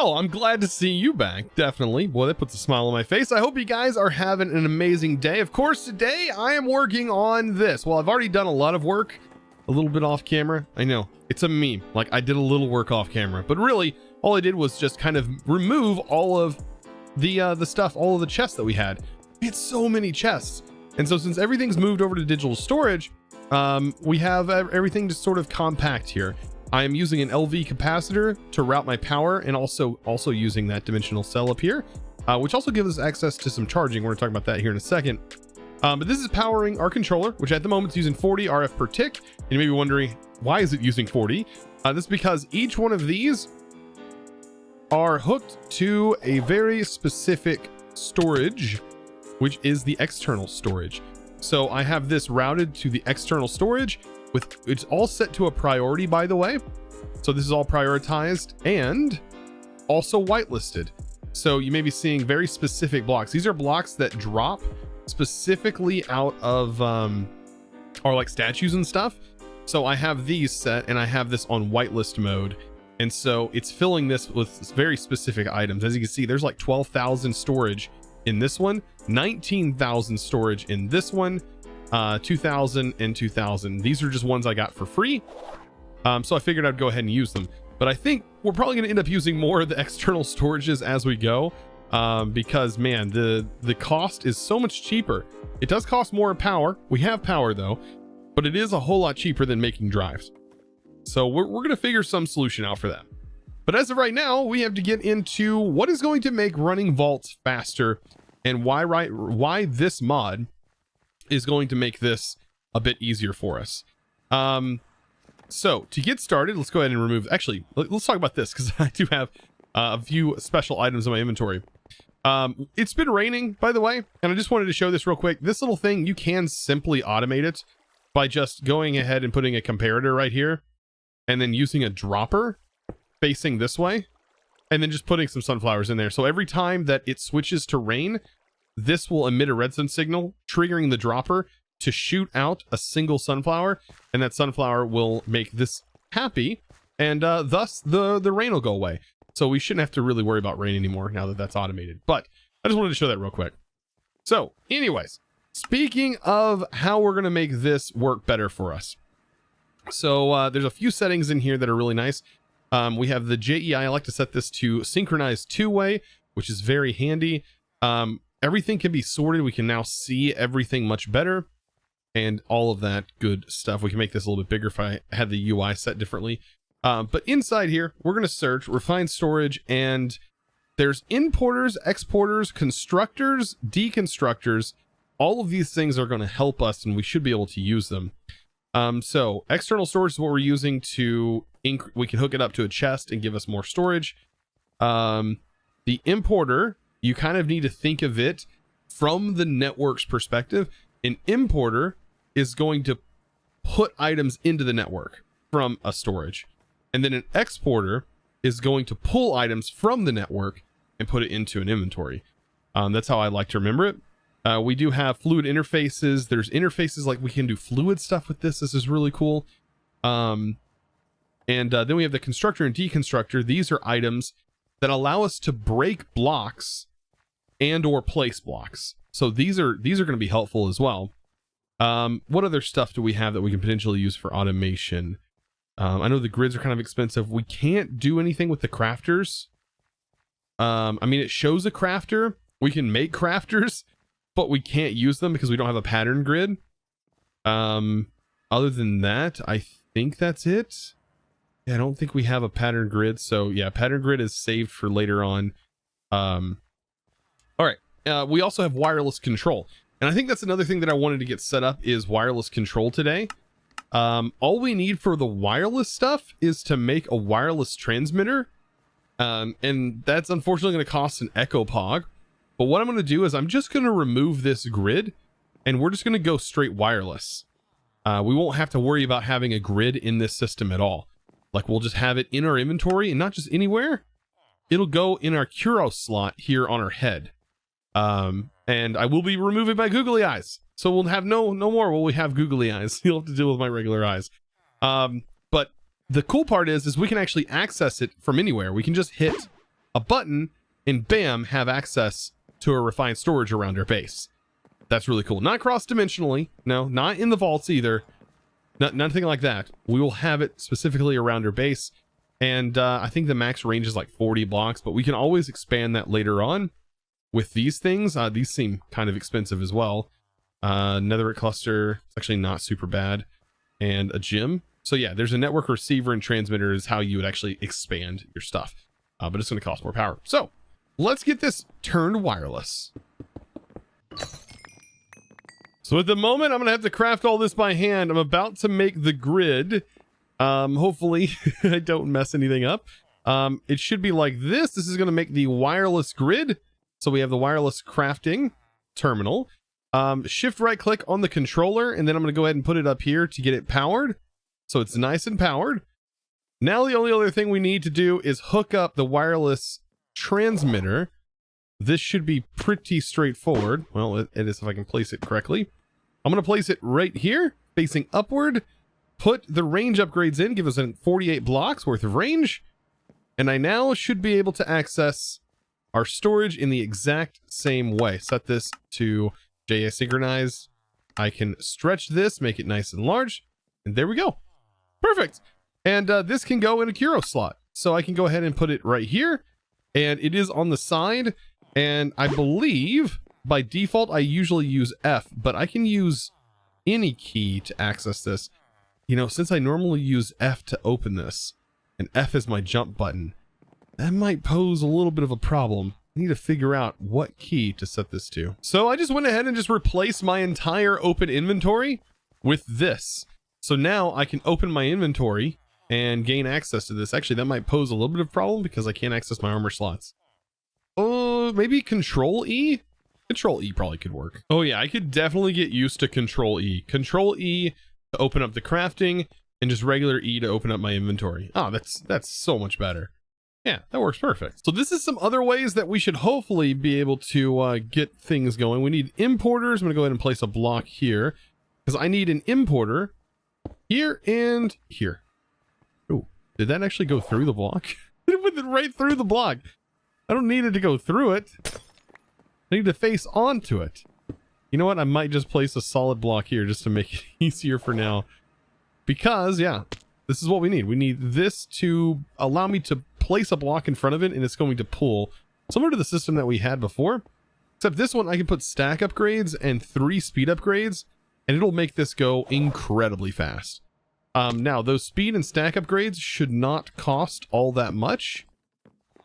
Well, I'm glad to see you back. Definitely. Boy, that puts a smile on my face. I hope you guys are having an amazing day. Of course, today I am working on this. Well, I've already done a lot of work, a little bit off camera. I know it's a meme. Like, I did a little work off camera, but really all I did was just kind of remove all of the stuff, all of the chests that we had. We had so many chests. And so since everything's moved over to digital storage, we have everything just sort of compact here. I am using an LV capacitor to route my power, and also using that dimensional cell up here, which also gives us access to some charging. We're gonna talk about that here in a second. But this is powering our controller, which at the moment is using 40 RF per tick. And you may be wondering, why is it using 40? This is because each one of these are hooked to a very specific storage, which is the external storage. So I have this routed to the external storage. It's all set to a priority, by the way. So this is all prioritized and also whitelisted. So you may be seeing very specific blocks. These are blocks that drop specifically out of or like statues and stuff. So I have these set and I have this on whitelist mode. And so it's filling this with very specific items. As you can see, there's like 12,000 storage in this one, 19,000 storage in this one, 2,000 and 2,000. These are just ones I got for free. So I figured I'd go ahead and use them. But I think we're probably going to end up using more of the external storages as we go, because man, the cost is so much cheaper. It does cost more power. We have power though, but it is a whole lot cheaper than making drives. So we're going to figure some solution out for that. But as of right now, we have to get into what is going to make running vaults faster and why this mod is going to make this a bit easier for us. So to get started, let's go ahead and remove, actually, let's talk about this because I do have a few special items in my inventory. It's been raining, by the way, and I just wanted to show this real quick. This little thing, you can simply automate it by just going ahead and putting a comparator right here and then using a dropper facing this way and then just putting some sunflowers in there. So every time that it switches to rain, this will emit a redstone signal, triggering the dropper to shoot out a single sunflower, and that sunflower will make this happy, and thus the rain will go away. So we shouldn't have to really worry about rain anymore now that that's automated. But I just wanted to show that real quick. So anyways, speaking of how we're going to make this work better for us. So there's a few settings in here that are really nice. We have the JEI. I like to set this to synchronized two-way, which is very handy. Everything can be sorted. We can now see everything much better and all of that good stuff. We can make this a little bit bigger if I had the UI set differently. But inside here, we're going to search refined storage, and there's importers, exporters, constructors, deconstructors. All of these things are going to help us, and we should be able to use them. So external storage is what we're using to we can hook it up to a chest and give us more storage. The importer, you kind of need to think of it from the network's perspective. An importer is going to put items into the network from a storage, and then an exporter is going to pull items from the network and put it into an inventory. That's how I like to remember it. We do have fluid interfaces. There's interfaces like we can do fluid stuff with this. This is really cool. And then we have the constructor and deconstructor. These are items that allow us to break blocks and or place blocks. So these are going to be helpful as well. What other stuff do we have that we can potentially use for automation? I know the grids are kind of expensive. We can't do anything with the crafters. I mean, it shows a crafter. We can make crafters, but we can't use them because we don't have a pattern grid. Other than that, I think that's it. Yeah, I don't think we have a pattern grid. So yeah, pattern grid is saved for later on. All right. We also have wireless control. And I think that's another thing that I wanted to get set up is wireless control today. All we need for the wireless stuff is to make a wireless transmitter. And that's unfortunately going to cost an Echo Pog. But what I'm going to do is I'm just going to remove this grid and we're just going to go straight wireless. We won't have to worry about having a grid in this system at all. Like we'll just have it in our inventory and not just anywhere. It'll go in our Curos slot here on our head. And I will be removing my googly eyes. So we'll have no more will we have googly eyes. You'll have to deal with my regular eyes. But the cool part is we can actually access it from anywhere. We can just hit a button, and bam, have access to a refined storage around our base. That's really cool. Not cross-dimensionally. No, not in the vaults either. Nothing like that. We will have it specifically around our base. And I think the max range is like 40 blocks, but we can always expand that later on with these things. These seem kind of expensive as well. Netherite cluster, it's actually not super bad. And a gym. So yeah, there's a network receiver and transmitter is how you would actually expand your stuff. But it's going to cost more power. So let's get this turned wireless. So at the moment, I'm going to have to craft all this by hand. I'm about to make the grid. Hopefully I don't mess anything up. It should be like this. This is going to make the wireless grid. So we have the wireless crafting terminal. Shift right click on the controller, and then I'm going to go ahead and put it up here to get it powered. So it's nice and powered. Now the only other thing we need to do is hook up the wireless transmitter. This should be pretty straightforward. Well, it is if I can place it correctly. I'm going to place it right here, facing upward. Put the range upgrades in, give us 48 blocks worth of range. And I now should be able to access our storage in the exact same way. Set this to JA synchronize. I can stretch this, make it nice and large. And there we go. Perfect. And this can go in a Kuro slot. So I can go ahead and put it right here. And it is on the side. And I believe by default, I usually use F, but I can use any key to access this. You know, since I normally use F to open this, and F is my jump button, that might pose a little bit of a problem. I need to figure out what key to set this to. So I just went ahead and just replaced my entire open inventory with this. So now I can open my inventory and gain access to this. Actually, that might pose a little bit of problem because I can't access my armor slots. Oh, maybe Control E? Control E probably could work. Oh yeah, I could definitely get used to Control E. Control E to open up the crafting, and just regular E to open up my inventory. Oh, that's so much better. Yeah, that works perfect. So this is some other ways that we should hopefully be able to get things going. We need importers. I'm gonna go ahead and place a block here because I need an importer here and here. Oh, did that actually go through the block? It went right through the block. I don't need it to go through it. I need to face onto it. You know what? I might just place a solid block here just to make it easier for now. Because, yeah, this is what we need. We need this to allow me to place a block in front of it, and it's going to pull. Similar to the system that we had before. Except this one, I can put stack upgrades and 3 speed upgrades, and it'll make this go incredibly fast. Now, those speed and stack upgrades should not cost all that much.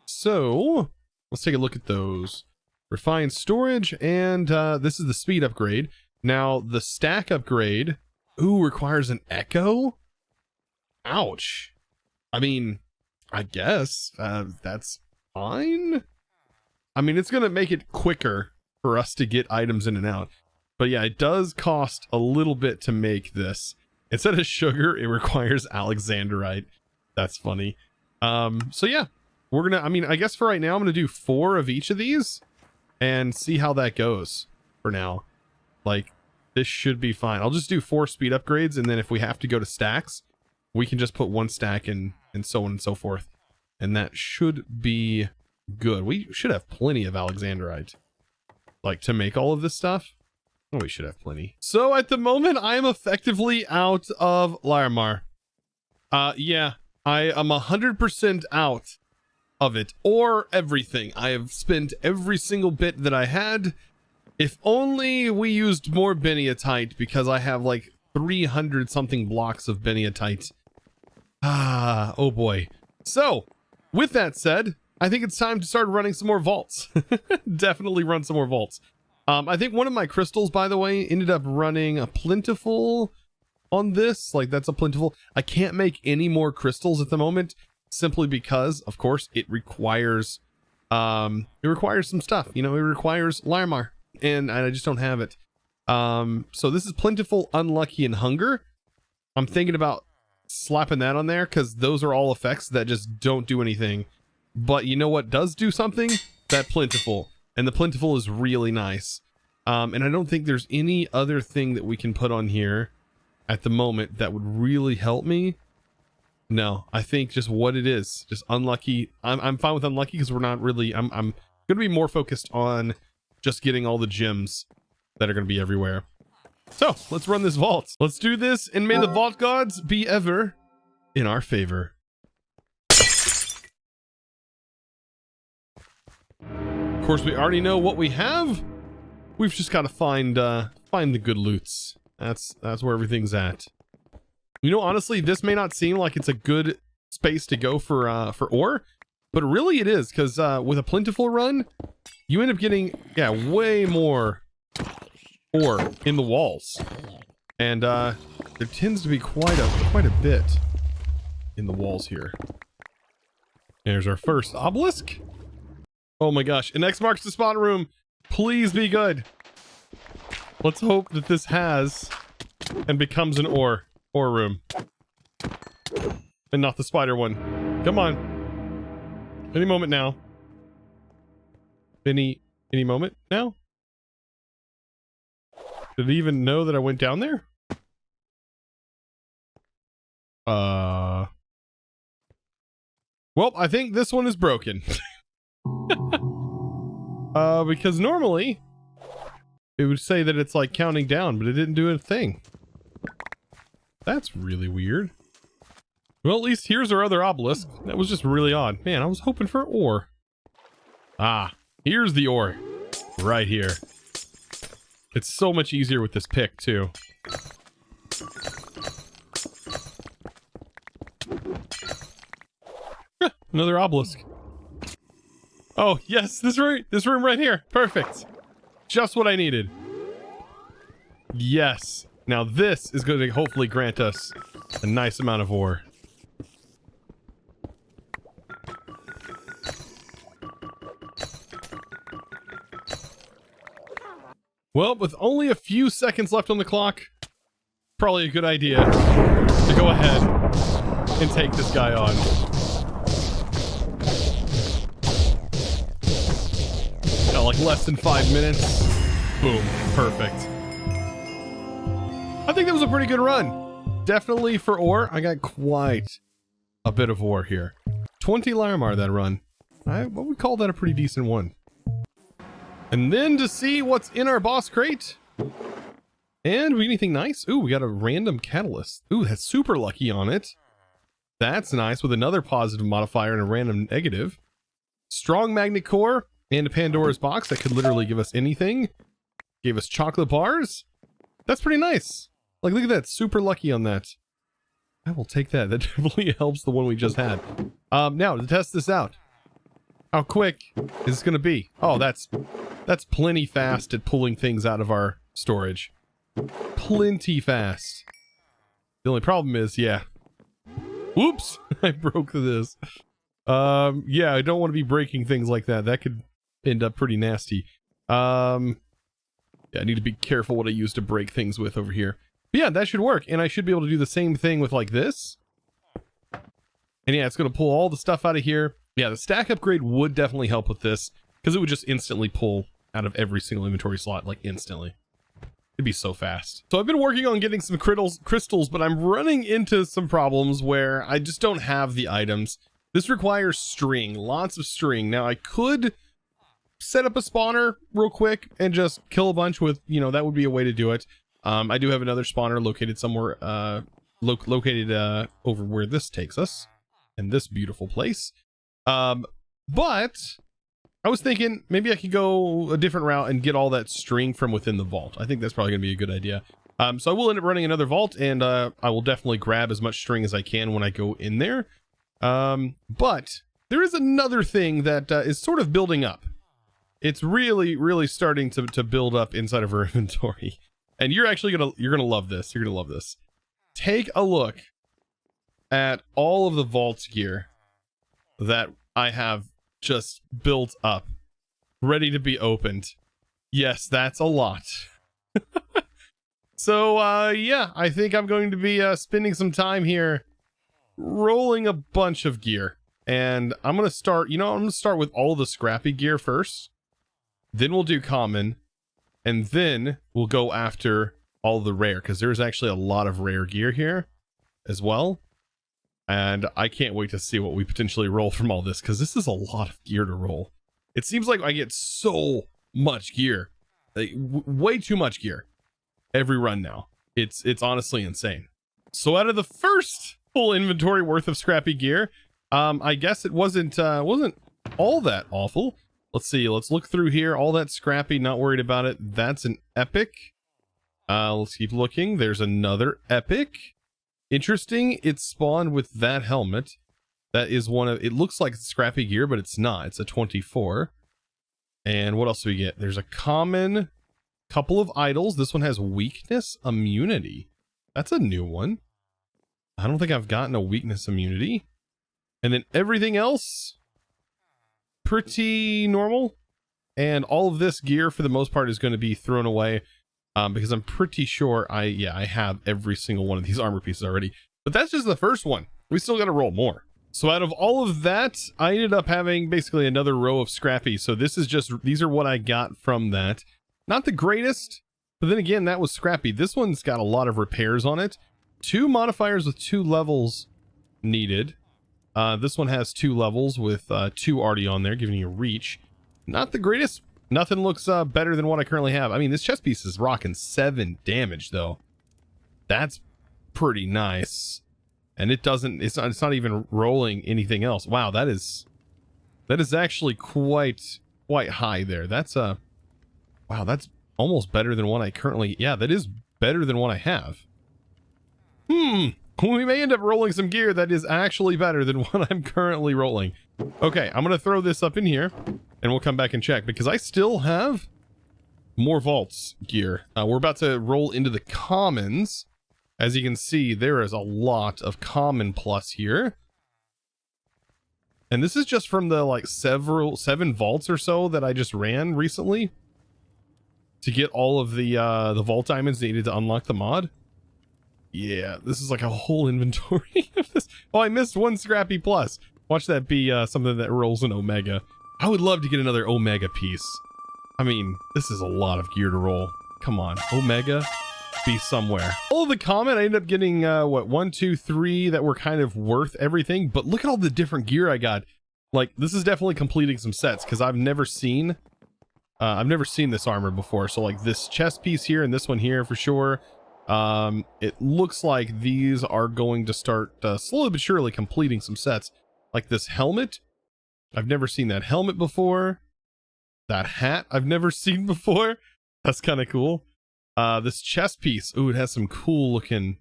So, let's take a look at those. Refined storage, and this is the speed upgrade. Now, the stack upgrade, ooh, requires an echo? Ouch. I mean, I guess that's fine. I mean, it's going to make it quicker for us to get items in and out. But yeah, it does cost a little bit to make this. Instead of sugar, it requires alexandrite. That's funny. So yeah, we're going to, I mean, I guess for right now, I'm going to do 4 of each of these. And see how that goes for now. Like, this should be fine. I'll just do 4 speed upgrades, and then if we have to go to stacks, we can just put 1 stack and so on and so forth. And that should be good. We should have plenty of alexandrite. Like, to make all of this stuff. Oh, we should have plenty. So, at the moment, I am effectively out of Larimar. Yeah, I am 100% out of it, or everything. I have spent every single bit that I had. If only we used more beniatite, because I have like 300 something blocks of beniatite. Ah, oh boy. So, with that said, I think it's time to start running some more vaults. Definitely run some more vaults. I think one of my crystals, by the way, ended up running a plentiful on this. Like, that's a plentiful. I can't make any more crystals at the moment. Simply because, of course, it requires some stuff. You know, it requires Larimar, and I just don't have it. So this is plentiful, unlucky, and hunger. I'm thinking about slapping that on there because those are all effects that just don't do anything. But you know what does do something? That plentiful, and the plentiful is really nice. And I don't think there's any other thing that we can put on here at the moment that would really help me. No, I think just what it is, just unlucky. I'm fine with unlucky because we're not really. I'm gonna be more focused on just getting all the gems that are gonna be everywhere. So let's run this vault. Let's do this, and may the vault gods be ever in our favor. Of course, we already know what we have. We've just got to find the good loots. That's where everything's at. You know, honestly, this may not seem like it's a good space to go for ore, but really it is, because with a plentiful run, you end up getting way more ore in the walls, and there tends to be quite a bit in the walls here. There's our first obelisk. Oh my gosh, and X marks the spot room. Please be good. Let's hope that this has and becomes an ore room. And not the spider one. Come on. Any moment now. Any moment now? Did it even know that I went down there? Well, I think this one is broken. Because normally it would say that it's like counting down, but it didn't do a thing. That's really weird. Well, at least here's our other obelisk. That was just really odd. Man, I was hoping for ore. Ah, here's the ore. Right here. It's so much easier with this pick, too. Another obelisk. Oh, yes, this room right here. Perfect. Just what I needed. Yes. Now this is going to hopefully grant us a nice amount of ore. Well, with only a few seconds left on the clock, probably a good idea to go ahead and take this guy on. Got like less than 5 minutes. Boom. Perfect. I think that was a pretty good run. Definitely for ore, I got quite a bit of ore here. 20 Larimar that run. What would call that a pretty decent one. And then to see what's in our boss crate. And we anything nice? Ooh, we got a random catalyst. Ooh, that's super lucky on it. That's nice, with another positive modifier and a random negative. Strong magnet core and a Pandora's box that could literally give us anything. Gave us chocolate bars. That's pretty nice. Like, look at that. Super lucky on that. I will take that. That definitely helps the one we just had. Now, to test this out. How quick is this going to be? Oh, that's plenty fast at pulling things out of our storage. Plenty fast. The only problem is, yeah. Whoops! I broke this. Yeah, I don't want to be breaking things like that. That could end up pretty nasty. Yeah, I need to be careful what I use to break things with over here. But yeah, that should work. And I should be able to do the same thing with like this. And yeah, it's going to pull all the stuff out of here. Yeah, the stack upgrade would definitely help with this, because it would just instantly pull out of every single inventory slot, like instantly. It'd be so fast. So I've been working on getting some crystals, but I'm running into some problems where I just don't have the items. This requires string, lots of string. Now I could set up a spawner real quick and just kill a bunch with, you know, that would be a way to do it. I do have another spawner located somewhere, located over where this takes us, in this beautiful place. But I was thinking maybe I could go a different route and get all that string from within the vault. I think that's probably gonna be a good idea. So I will end up running another vault, and I will definitely grab as much string as I can when I go in there. But there is another thing that is sort of building up. It's really starting to build up inside of our inventory. And you're gonna love this. You're gonna love this. Take a look at all of the vault gear that I have just built up, ready to be opened. Yes, that's a lot. So yeah, I think I'm going to be spending some time here rolling a bunch of gear. And I'm gonna start, I'm gonna start with all the scrappy gear first. Then we'll do common, and then we'll go after all the rare, because there's actually a lot of rare gear here as well. And I can't wait to see what we potentially roll from all this, because this is a lot of gear to roll. It seems like I get so much gear, like, way too much gear every run now. It's honestly insane. So out of the first full inventory worth of scrappy gear, I guess it wasn't all that awful. Let's see, let's look through here. All that scrappy, not worried about it. That's an epic. Let's keep looking. There's another epic. Interesting, it spawned with that helmet. That is one of, it looks like scrappy gear, but it's not. It's a 24. And what else do we get? There's a common, couple of idols. This one has weakness immunity. That's a new one. I don't think I've gotten a weakness immunity. And then everything else, pretty normal. And all of this gear for the most part is going to be thrown away, because I'm pretty sure I have every single one of these armor pieces already. But that's just the first one. We still got to roll more. So out of all of that, I ended up having basically another row of scrappy. So this is just, these are what I got from that. Not the greatest, but then again, that was scrappy. This one's got a lot of repairs on it. 2 modifiers with 2 levels needed. This one has 2 levels with 2 already on there, giving you reach. Not the greatest. Nothing looks better than what I currently have. I mean, this chest piece is rocking 7 damage though. That's pretty nice. And it doesn't, it's not even rolling anything else. Wow, that is actually quite high there. That's wow, that's almost better than what I currently, yeah, that is better than what I have. We may end up rolling some gear that is actually better than what I'm currently rolling. Okay, I'm gonna throw this up in here and we'll come back and check, because I still have more vaults gear. We're about to roll into the commons. As you can see, there is a lot of common plus here. And this is just from the like 7 vaults or so that I just ran recently to get all of the vault diamonds needed to unlock the mod. Yeah, this is like a whole inventory of this. Oh, I missed 1 scrappy plus. Watch that be something that rolls an omega. I would love to get another omega piece. I mean, this is a lot of gear to roll. Come on, omega. Be somewhere. All of the common, I ended up getting what, 1, 2, 3 that were kind of worth everything, but look at all the different gear I got. Like, this is definitely completing some sets, because I've never seen this armor before. So like this chest piece here and this one here for sure. It looks like these are going to start slowly but surely completing some sets. Like this helmet, I've never seen that helmet before. That hat I've never seen before. That's kind of cool. This chest piece, ooh, it has some cool looking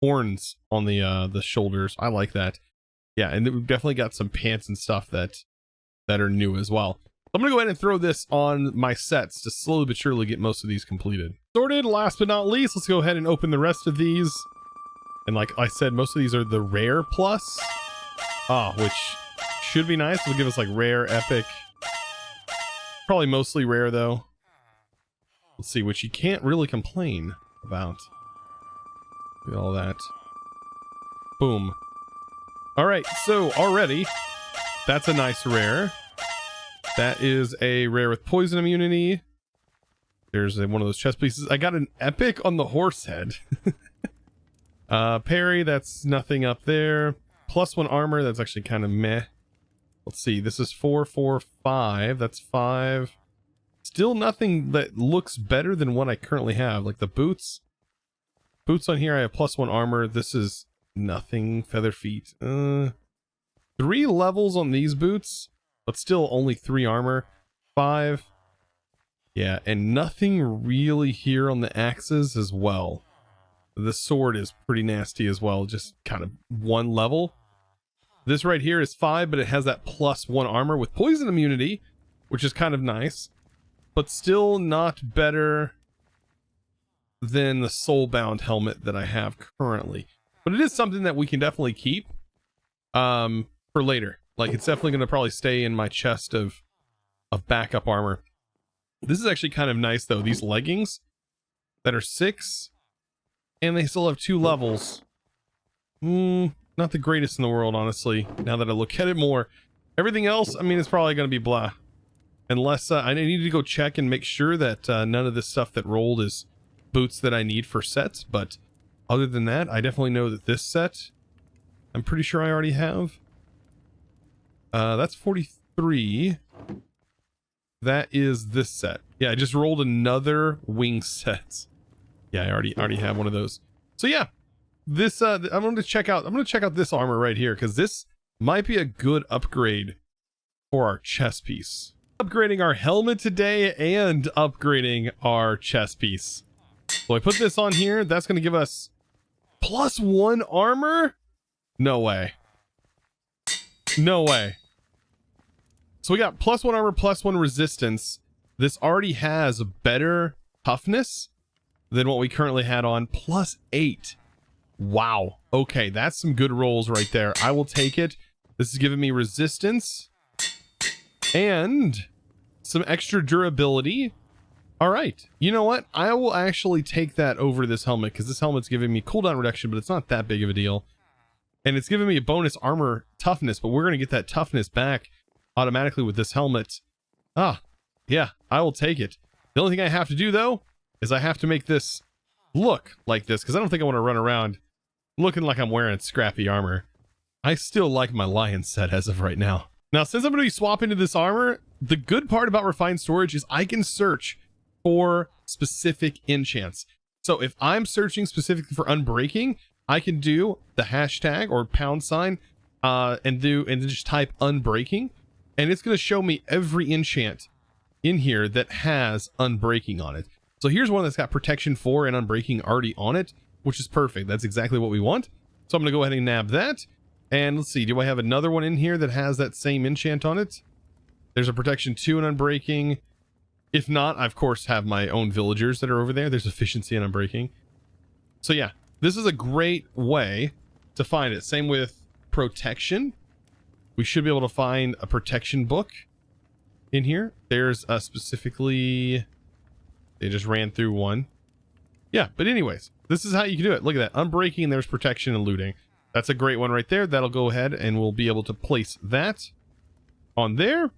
horns on the shoulders. I like that. Yeah, and we've definitely got some pants and stuff that are new as well. I'm gonna go ahead and throw this on my sets to slowly but surely get most of these completed. Sorted, last but not least, let's go ahead and open the rest of these. And like I said, most of these are the rare plus, which should be nice. It'll give us like rare, epic, probably mostly rare though. Let's see, which you can't really complain about. Look at all that. Boom. All right, so already, that's a nice rare. That is a rare with poison immunity. There's one of those chest pieces. I got an epic on the horse head. Parry, that's nothing up there. +1 armor, that's actually kind of meh. Let's see, this is 4, 4, 5. That's 5. Still nothing that looks better than what I currently have. Like the boots. Boots on here, I have +1 armor. This is nothing. Feather feet. 3 levels on these boots, but still only 3 armor. 5. Yeah, and nothing really here on the axes as well. The sword is pretty nasty as well, just kind of 1 level. This right here is 5, but it has that +1 armor with poison immunity, which is kind of nice, but still not better than the soulbound helmet that I have currently. But it is something that we can definitely keep for later. Like, it's definitely going to probably stay in my chest of backup armor. This is actually kind of nice though. These leggings that are 6 and they still have 2 levels. Not the greatest in the world, honestly, now that I look at it more. Everything else, I mean, it's probably going to be blah. Unless I need to go check and make sure that none of this stuff that rolled is boots that I need for sets. But other than that, I definitely know that this set I'm pretty sure I already have. That's 43. That is this set. Yeah, I just rolled another wing set. Yeah, I already have one of those. So yeah, this I'm going to check out this armor right here, because this might be a good upgrade for our chest piece. Upgrading our helmet today and upgrading our chest piece. So I put this on here. That's going to give us +1 armor. No way. No way. So we got +1 armor, +1 resistance. This already has better toughness than what we currently had on, +8. Wow. Okay, that's some good rolls right there. I will take it. This is giving me resistance and some extra durability. All right. You know what? I will actually take that over this helmet, because this helmet's giving me cooldown reduction, but it's not that big of a deal. And it's giving me a bonus armor toughness, but we're going to get that toughness back automatically with this helmet. Yeah, I will take it. The only thing I have to do, though, is I have to make this look like this, because I don't think I want to run around looking like I'm wearing scrappy armor. I still like my lion set as of right now. Now, since I'm going to be swapping to this armor, the good part about refined storage is I can search for specific enchants. So if I'm searching specifically for unbreaking, I can do the hashtag or #, and then just type unbreaking, and it's going to show me every enchant in here that has unbreaking on it. So here's one that's got protection 4 and unbreaking already on it, which is perfect. That's exactly what we want. So I'm going to go ahead and nab that. And let's see, do I have another one in here that has that same enchant on it? There's a protection 2 and unbreaking. If not, I of course have my own villagers that are over there. There's efficiency and unbreaking. So yeah, this is a great way to find it. Same with protection. We should be able to find a protection book in here. There's specifically, they just ran through one. Yeah, but anyways, this is how you can do it. Look at that, unbreaking, there's protection and looting. That's a great one right there. That'll go ahead and we'll be able to place that on there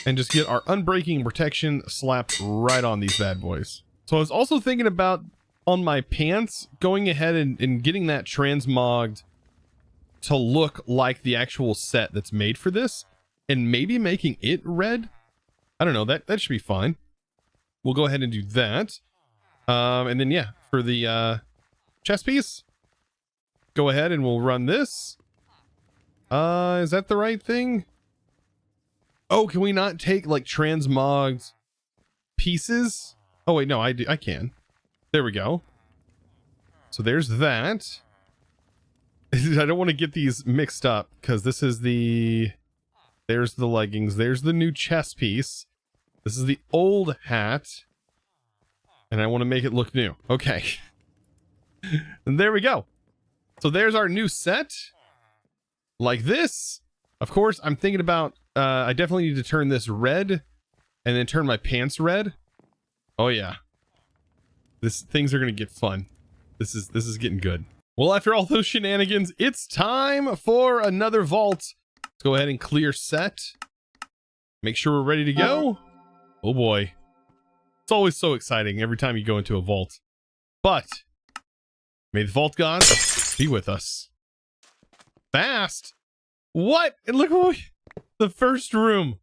and just get our unbreaking protection slapped right on these bad boys. So I was also thinking about, on my pants, going ahead and getting that transmogged to look like the actual set that's made for this, and maybe making it red. I don't know, that should be fine. We'll go ahead and do that. And then yeah, for the chest piece, go ahead and we'll run this. Is that the right thing? Oh, can we not take like transmogged pieces? Oh wait, no, I can. There we go. So there's that. I don't want to get these mixed up, because this is the, there's the leggings, there's the new chest piece, this is the old hat, and I want to make it look new. Okay. And there we go. So there's our new set, like this. Of course, I'm thinking about, I definitely need to turn this red, and then turn my pants red. Oh yeah. Things are gonna get fun. This is getting good. Well, after all those shenanigans, it's time for another vault. Let's go ahead and clear set. Make sure we're ready to go. Oh boy. It's always so exciting every time you go into a vault. But may the vault gods be with us. Fast. What? And look what the first room.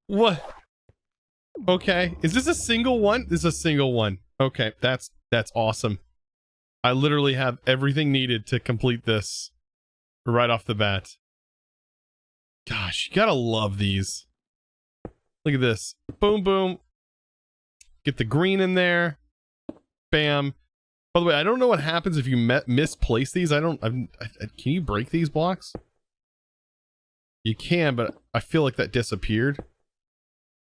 What? Okay. Is this a single one? This is a single one. Okay, that's awesome. I literally have everything needed to complete this right off the bat. Gosh, you gotta love these. Look at this. Boom, boom. Get the green in there. Bam. By the way, I don't know what happens if you misplace these. Can you break these blocks? You can, but I feel like that disappeared.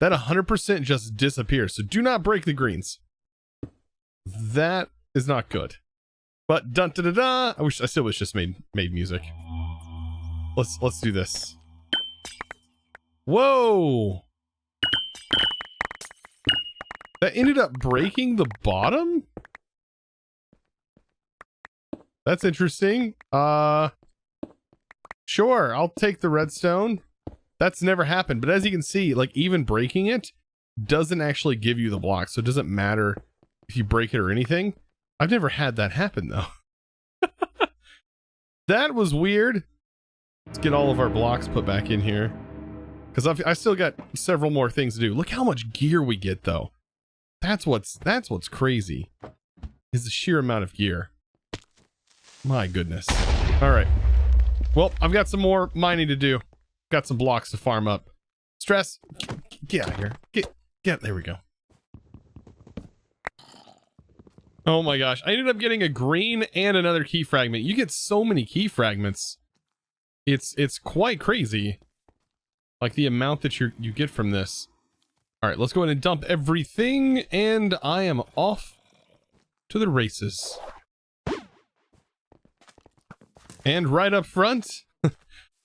That 100% just disappears. So do not break the greens. That is not good. But dun da da da. I still wish just made music. Let's do this. Whoa. That ended up breaking the bottom? That's interesting. Sure, I'll take the redstone. That's never happened, but as you can see, like even breaking it doesn't actually give you the block, so it doesn't matter if you break it or anything. I've never had that happen though. That was weird. Let's get all of our blocks put back in here. Because I still got several more things to do. Look how much gear we get, though. That's what's crazy. Is the sheer amount of gear. My goodness. All right. Well, I've got some more mining to do. Got some blocks to farm up. Stress, get out of here. Get, there we go. Oh my gosh. I ended up getting a green and another key fragment. You get so many key fragments. It's quite crazy. Like the amount that you get from this. All right, let's go ahead and dump everything, and I am off to the races. And right up front,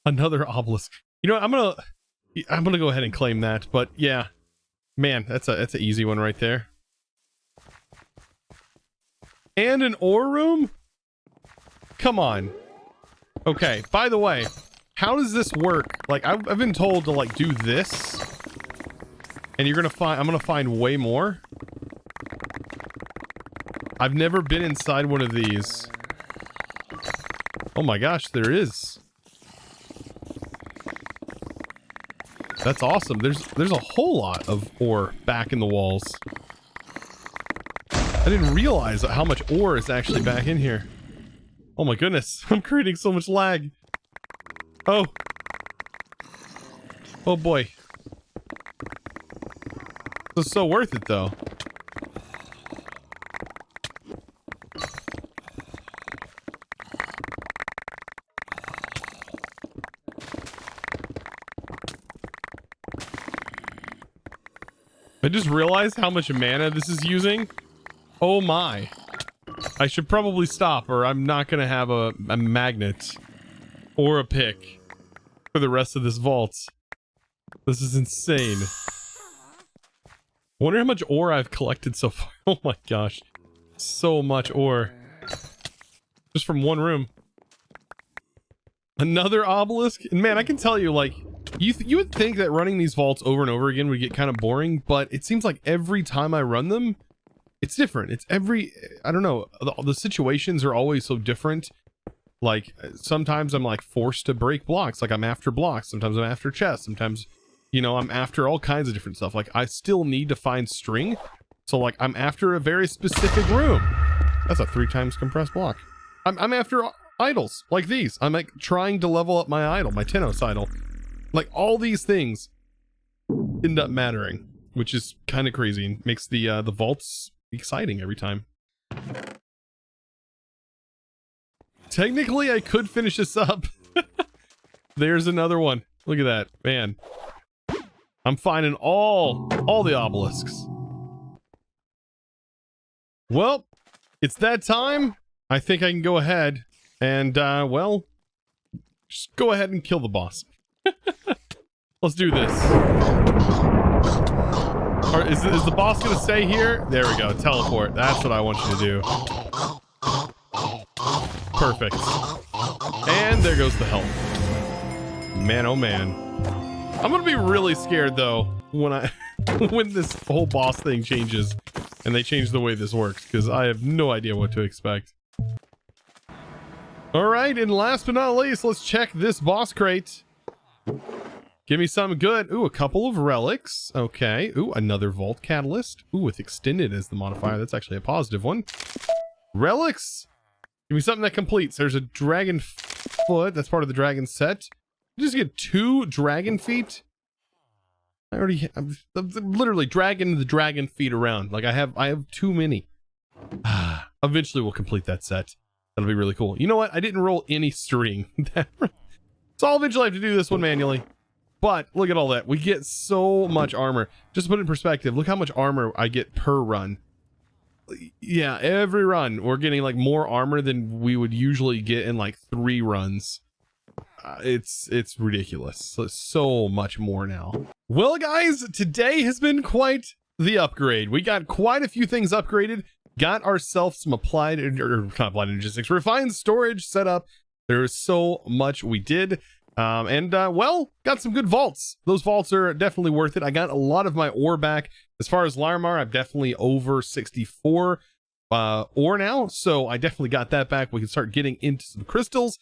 another obelisk. You know, I'm gonna go ahead and claim that. But yeah, man, that's an easy one right there. And an ore room? Come on. Okay, by the way, how does this work? Like, I've been told to, like, do this. And you're gonna find, I'm gonna find way more. I've never been inside one of these. Oh my gosh, there is. That's awesome. There's a whole lot of ore back in the walls. I didn't realize how much ore is actually back in here. Oh my goodness, I'm creating so much lag. Oh. Oh boy. This is so worth it though. I just realized how much mana this is using. Oh my. I should probably stop or I'm not gonna have a magnet or a pick for the rest of this vault. This is insane. Wonder how much ore I've collected so far. Oh my gosh. So much ore. Just from one room. Another obelisk? And man, I can tell you, like, you would think that running these vaults over and over again would get kind of boring, but it seems like every time I run them, it's different. It's I don't know, the situations are always so different. Like, sometimes I'm like forced to break blocks, like I'm after blocks, sometimes I'm after chests, sometimes, you know, I'm after all kinds of different stuff. Like, I still need to find string, so like I'm after a very specific room. That's a 3 times compressed block. I'm after idols like these. I'm like trying to level up my idol, my Tenos idol. Like, all these things end up mattering, which is kind of crazy and makes the vaults exciting every time. Technically, I could finish this up. There's another one. Look at that, man. I'm finding all the obelisks. Well, it's that time. I think I can go ahead and, well, just go ahead and kill the boss. Let's do this. Or is the boss gonna stay here? There we go. Teleport. That's what I want you to do. Perfect. And there goes the health. Man, oh man. I'm gonna be really scared though when when this whole boss thing changes and they change the way this works, because I have no idea what to expect. All right, and last but not least, let's check this boss crate. Give me something good. Ooh, a couple of relics. Okay. Ooh, another vault catalyst. Ooh, with extended as the modifier. That's actually a positive one. Relics. Give me something that completes. There's a dragon foot. That's part of the dragon set. You just get 2 dragon feet. I'm literally dragging the dragon feet around. Like I have too many. Eventually we'll complete that set. That'll be really cool. You know what? I didn't roll any string. So I'll eventually have to do this one manually. But look at all that. We get so much armor. Just to put it in perspective, look how much armor I get per run. Yeah, every run we're getting like more armor than we would usually get in like 3 runs. It's ridiculous. So much more now. Well guys, today has been quite the upgrade. We got quite a few things upgraded. Got ourselves some applied, or not applied logistics, refined storage set up. There's so much we did. Well, got some good vaults. Those vaults are definitely worth it. I got a lot of my ore back. As far as Larimar, I'm definitely over 64 ore now, so I definitely got that back. We can start getting into some crystals.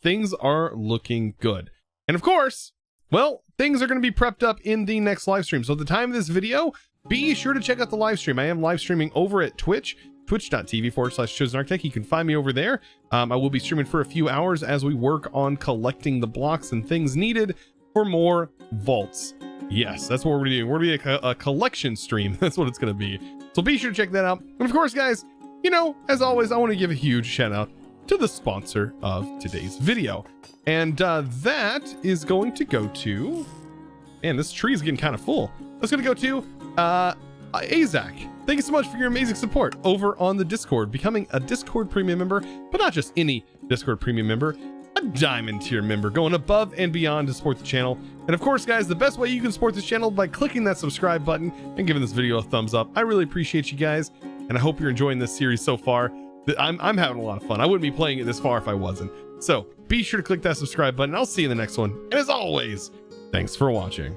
Things are looking good. And of course, well, things are going to be prepped up in the next live stream. So at the time of this video, be sure to check out the live stream. I am live streaming over at Twitch, twitch.tv/ChosenArchitect. You can find me over there. I will be streaming for a few hours as we work on collecting the blocks and things needed for more vaults. Yes, that's what we're doing. We're going to be a collection stream. That's what it's going to be. So be sure to check that out. And of course, guys, you know, as always, I want to give a huge shout out to the sponsor of today's video. And that is going to go to, man, this tree is getting kind of full. That's going to go to Azak. Thank you so much for your amazing support over on the Discord, becoming a Discord premium member, but not just any Discord premium member, a diamond tier member, going above and beyond to support the channel. And of course, guys, the best way you can support this channel by clicking that subscribe button and giving this video a thumbs up. I really appreciate you guys, and I hope you're enjoying this series so far. I'm having a lot of fun. I wouldn't be playing it this far if I wasn't. So be sure to click that subscribe button. I'll see you in the next one. And as always, thanks for watching.